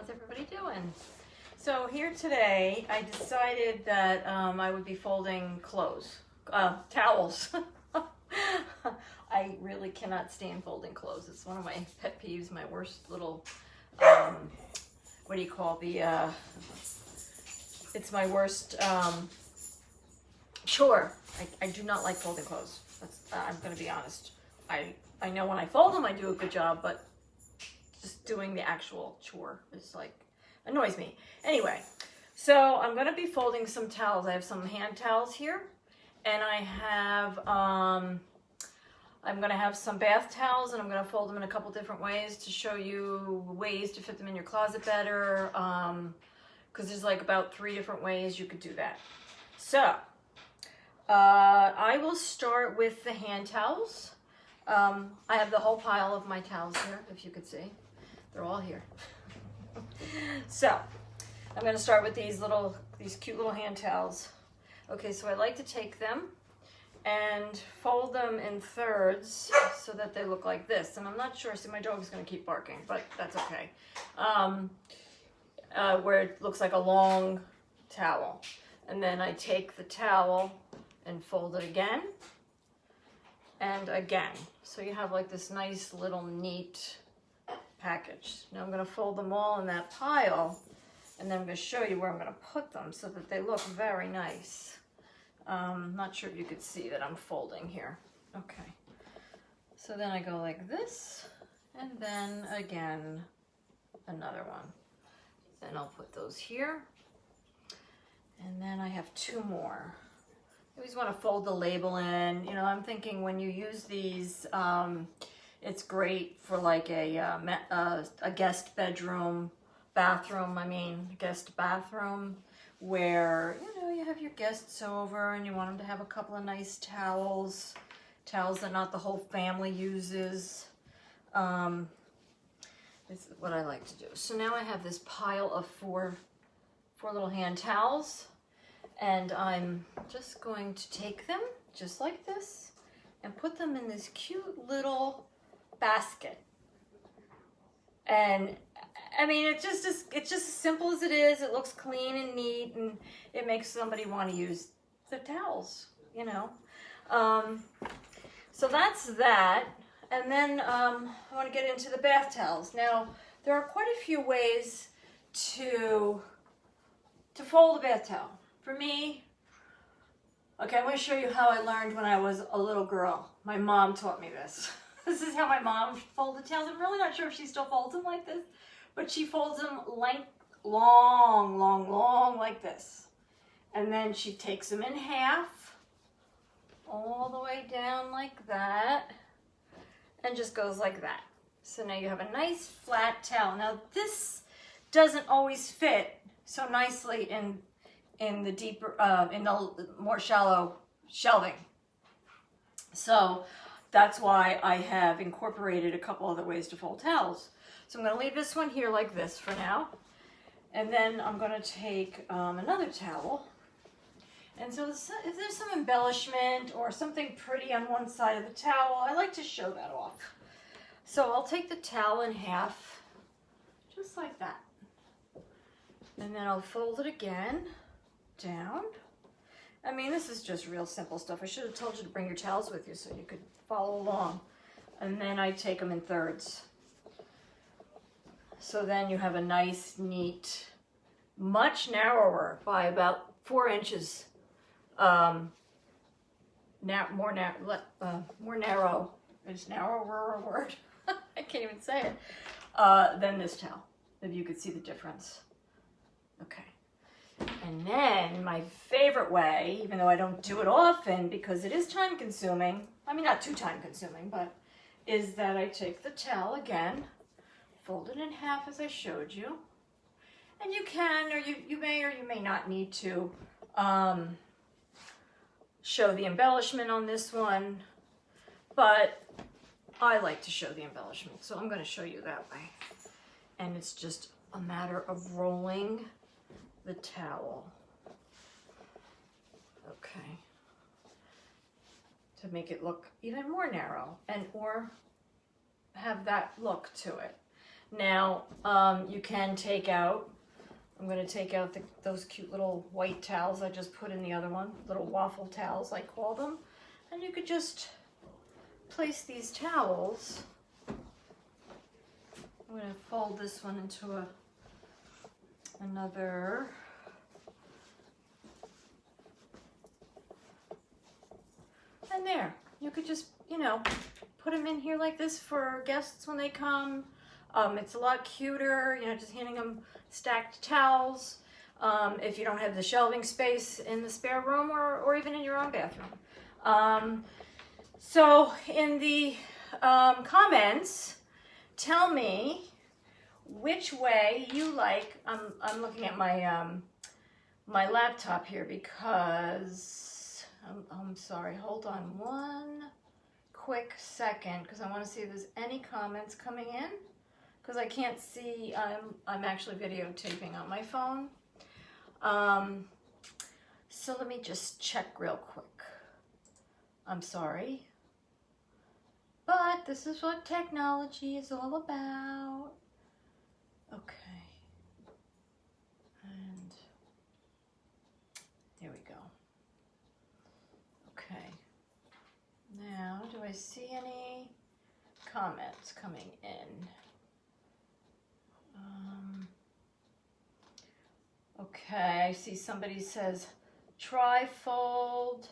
How's everybody doing? So here today, I decided that I would be folding towels. I really cannot stand folding clothes. It's one of my pet peeves, my worst little, what do you call it's my worst chore. I do not like folding clothes. I'm going to be honest. I know when I fold them, I do a good job, but just doing the actual chore is like, annoys me. Anyway, so I'm going to be folding some towels. I have some hand towels here, and I have, I'm going to have some bath towels, and I'm going to fold them in a couple different ways to show you ways to fit them in your closet better, because there's like about 3 different ways you could do that. So, I will start with the hand towels. I have the whole pile of my towels here, if you could see. They're all here. So, I'm going to start with these cute little hand towels. Okay, so I like to take them and fold them in thirds so that they look like this. And I'm not sure, see, my dog is going to keep barking, but that's okay. Where it looks like a long towel. And then I take the towel and fold it again and again. So you have like this nice little neat package. Now I'm going to fold them all in that pile, and then I'm going to show you where I'm going to put them so that they look very nice. Not sure if you could see that I'm folding here. Okay. So then I go like this, and then again, another one. Then I'll put those here. And then I have 2 more. I always want to fold the label in. You know, I'm thinking when you use these, it's great for like a guest bathroom, where, you know, you have your guests over and you want them to have a couple of nice towels that not the whole family uses. This is what I like to do. So now I have this pile of four little hand towels, and I'm just going to take them just like this and put them in this cute little basket. And I mean, it's just as simple as it is. It looks clean and neat, and it makes somebody want to use the towels, you know. So that's that. And then I want to get into the bath towels. Now, there are quite a few ways to fold a bath towel. For me, okay, I'm going to show you how I learned when I was a little girl. My mom taught me this. This is how my mom folded towels. I'm really not sure if she still folds them like this, but she folds them long like this. And then she takes them in half, all the way down like that, and just goes like that. So now you have a nice flat towel. Now this doesn't always fit so nicely in the deeper, in the more shallow shelving. So that's why I have incorporated a couple other ways to fold towels. So I'm going to leave this one here like this for now. And then I'm going to take another towel. And so if there's some embellishment or something pretty on one side of the towel, I like to show that off. So I'll take the towel in half, just like that. And then I'll fold it again, down. I mean, this is just real simple stuff. I should have told you to bring your towels with you so you could follow along. And then I take them in thirds. So then you have a nice, neat, much narrower by about 4 inches, more narrow, is narrower a word? I can't even say it, than this towel, if you could see the difference. Okay. And then my favorite way, even though I don't do it often because it is time consuming, I mean not too time consuming, but is that I take the towel again, fold it in half as I showed you, and you can, or you may not need to show the embellishment on this one, but I like to show the embellishment, so I'm going to show you that way. And it's just a matter of rolling the towel, okay, to make it look even more narrow and or have that look to it. Now, you can take out, I'm going to take out those cute little white towels I just put in the other one, little waffle towels I call them. And you could just place these towels. I'm going to fold this one into another. And there, you could just, you know, put them in here like this for guests when they come. It's a lot cuter, you know, just handing them stacked towels. If you don't have the shelving space in the spare room or even in your own bathroom. So in the comments, tell me which way you like. I'm looking at my my laptop here because I'm sorry. Hold on one quick second because I want to see if there's any comments coming in because I can't see. I'm actually videotaping on my phone. So let me just check real quick. I'm sorry. But this is what technology is all about. Okay. And here we go. Okay. Now, do I see any comments coming in? Okay, I see somebody says tri-fold.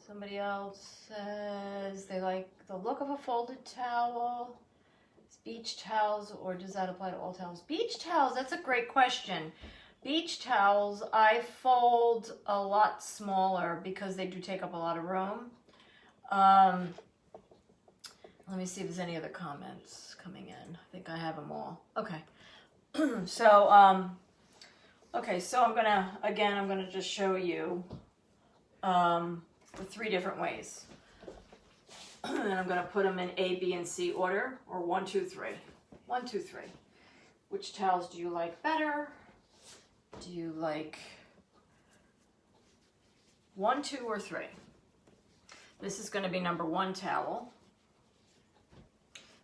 Somebody else says they like the look of a folded towel. It's beach towels, or does that apply to all towels? Beach towels, that's a great question. Beach towels, I fold a lot smaller because they do take up a lot of room. Let me see if there's any other comments coming in. I think I have them all. Okay. So, okay, so I'm gonna just show you the 3 different ways. And I'm gonna put them in A, B, and C order, or 1, 2, 3. 1, 2, 3. Which towels do you like better? Do you like 1, 2, or 3? This is gonna be number 1 towel.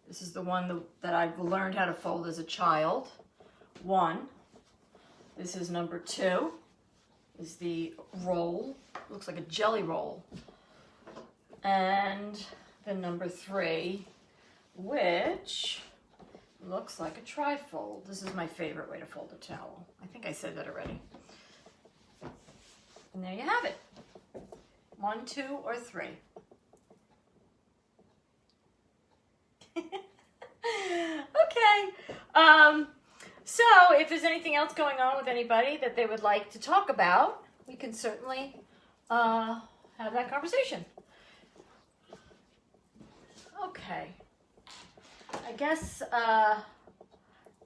This is the one that I've learned how to fold as a child. 1. This is number 2. Is the roll. Looks like a jelly roll. And the number 3, which looks like a tri-fold. This is my favorite way to fold a towel. I think I said that already. And there you have it. 1, 2, or 3. Okay. So if there's anything else going on with anybody that they would like to talk about, we can certainly have that conversation. Okay. I guess,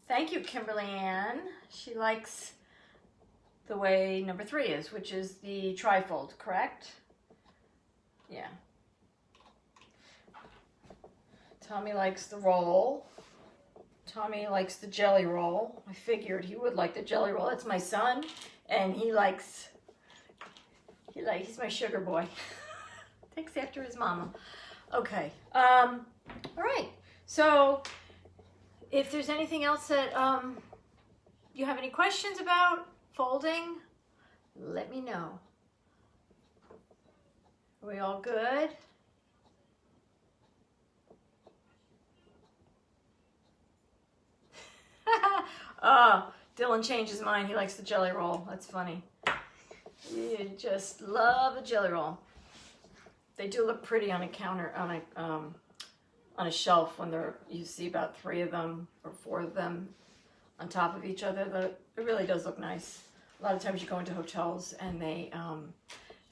thank you, Kimberly Ann. She likes the way number 3 is, which is the tri-fold, correct? Yeah. Tommy likes the roll. Tommy likes the jelly roll. I figured he would like the jelly roll. That's my son, and he's my sugar boy. Takes after his mama. Okay. All right. So, if there's anything else that you have any questions about folding, let me know. Are we all good? Oh, Dylan changed his mind. He likes the jelly roll. That's funny. You just love a jelly roll. They do look pretty on a counter, on a shelf when you see about 3 of them or 4 of them on top of each other. It really does look nice. A lot of times you go into hotels and they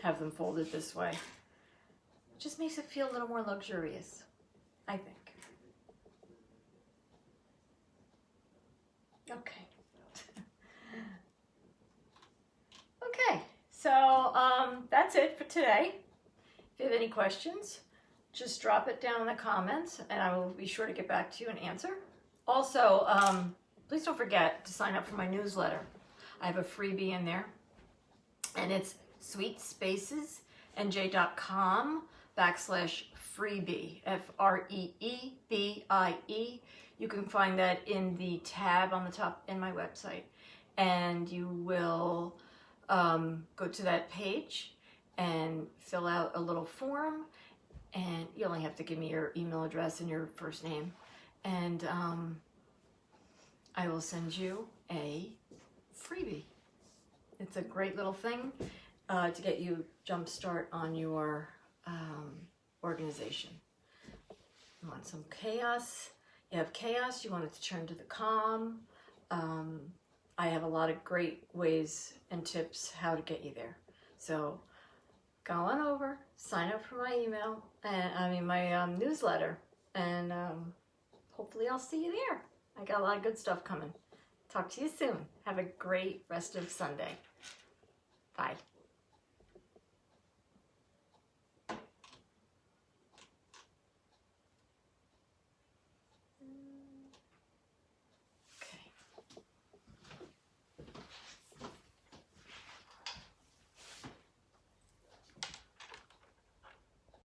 have them folded this way. It just makes it feel a little more luxurious, I think. Okay. Okay, so that's it for today. If you have any questions, just drop it down in the comments and I will be sure to get back to you and answer. Also, please don't forget to sign up for my newsletter. I have a freebie in there, and it's sweetspacesnj.com/freebie, FREEBIE. You can find that in the tab on the top in my website, and you will go to that page and fill out a little form, and you only have to give me your email address and your first name, and I will send you a freebie. It's a great little thing to get you jump start on your organization. You want some chaos? You have chaos, you want it to turn to the calm. I have a lot of great ways and tips how to get you there. So go on over, sign up for my email, and my newsletter, and hopefully I'll see you there. I got a lot of good stuff coming. Talk to you soon. Have a great rest of Sunday. Bye.